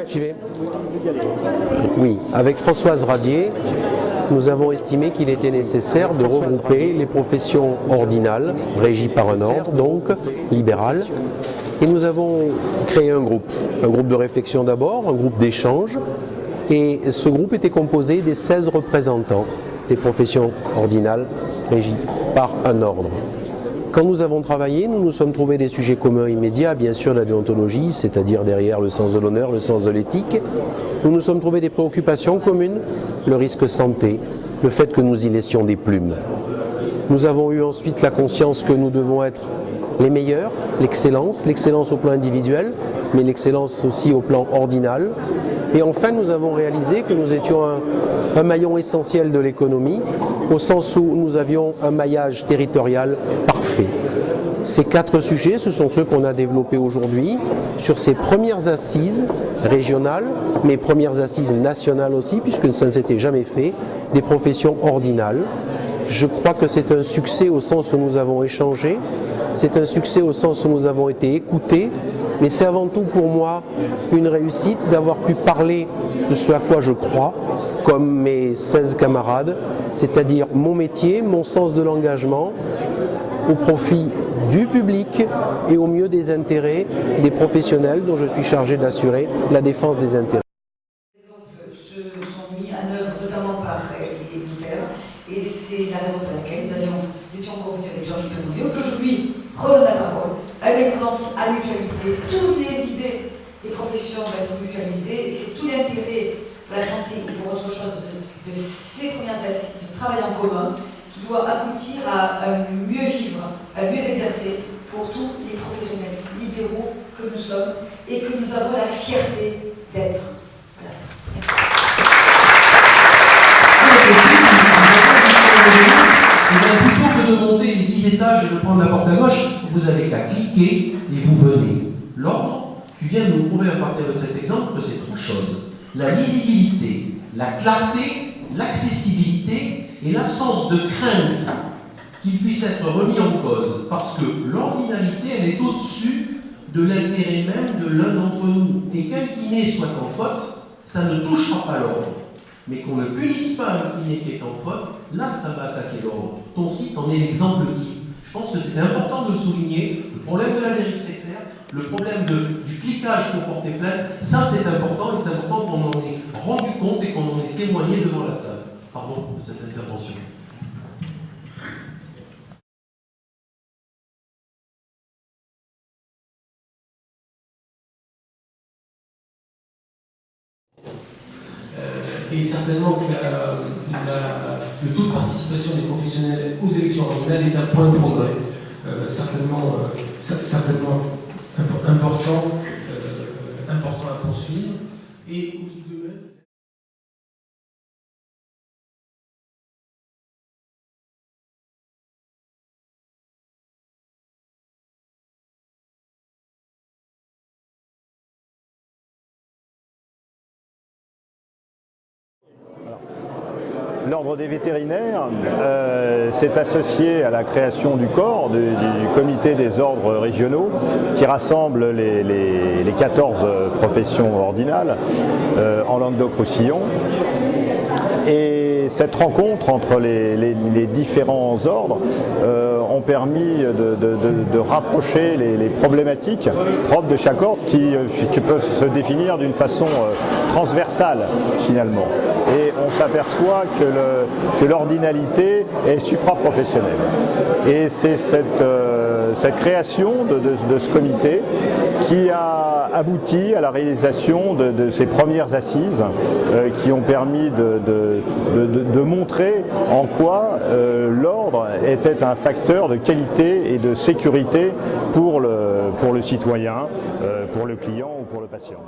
J'y vais. Oui, avec Françoise Radier, nous avons estimé qu'il était nécessaire de regrouper les professions ordinales, régies par un ordre, donc libéral, et nous avons créé un groupe de réflexion d'abord, un groupe d'échange, et ce groupe était composé des 16 représentants des professions ordinales, régies par un ordre. Quand nous avons travaillé, nous nous sommes trouvés des sujets communs immédiats, bien sûr la déontologie, c'est-à-dire derrière le sens de l'honneur, le sens de l'éthique. Nous nous sommes trouvés des préoccupations communes, le risque santé, le fait que nous y laissions des plumes. Nous avons eu ensuite la conscience que nous devons être les meilleurs, l'excellence au plan individuel, mais l'excellence aussi au plan ordinal. Et enfin, nous avons réalisé que nous étions un maillon essentiel de l'économie, au sens où nous avions un maillage territorial parfait. Ces 4 sujets, ce sont ceux qu'on a développés aujourd'hui sur ces premières assises régionales, mais premières assises nationales aussi, puisque ça ne s'était jamais fait, des professions ordinales. Je crois que c'est un succès au sens où nous avons échangé, c'est un succès au sens où nous avons été écoutés, mais c'est avant tout pour moi une réussite d'avoir pu parler de ce à quoi je crois, comme mes 16 camarades, c'est-à-dire mon métier, mon sens de l'engagement, au profit du public et au mieux des intérêts des professionnels dont je suis chargé d'assurer la défense des intérêts. Les exemples se sont mis en œuvre notamment par les éditeurs et c'est la raison pour laquelle nous étions convenus avec Jean-Philippe Noyau que je lui redonne la parole. Un exemple à mutualiser. Toutes les idées des professions vont être mutualisées et c'est tout l'intérêt de la santé et pour autre chose de ces premières assises, de travail en commun qui doit aboutir à un mieux vivre, à mieux exercer pour tous les professionnels libéraux que nous sommes et que nous avons la fierté d'être. Voilà. Plutôt que de monter les 10 étages et de prendre la porte à gauche, vous avez qu'à cliquer et vous venez. L'ordre, tu viens de nous prouver à partir de cet exemple que c'est 3 choses. La lisibilité, la clarté, l'accessibilité et l'absence de crainte qu'il puisse être remis en cause. Parce que l'ordinalité, elle est au-dessus de l'intérêt même de l'un d'entre nous. Et qu'un kiné soit en faute, ça ne touchera pas l'ordre. Mais qu'on ne punisse pas un kiné qui est en faute, là, ça va attaquer l'ordre. Ton site en est l'exemple type. Je pense que c'est important de le souligner. Le problème de la dérive sectaire, le problème du cliquage pour porter plainte, ça c'est important et c'est important qu'on en ait rendu compte et qu'on en ait témoigné devant la salle. Pardon pour cette intervention. Et certainement que le taux de participation des professionnels aux élections ordinales est un point de progrès, certainement important à poursuivre. Et de même, L'Ordre des vétérinaires s'est associé à la création du corps, du comité des ordres régionaux, qui rassemble les 14 professions ordinales en Languedoc-Roussillon. Et cette rencontre entre les différents ordres ont permis de rapprocher les problématiques propres de chaque ordre qui peuvent se définir d'une façon transversale finalement. Et on s'aperçoit que l'ordinalité est supraprofessionnelle. Et c'est cette création de ce comité qui a abouti à la réalisation de ces premières assises qui ont permis de montrer en quoi l'ordre était un facteur de qualité et de sécurité pour le citoyen, pour le client ou pour le patient.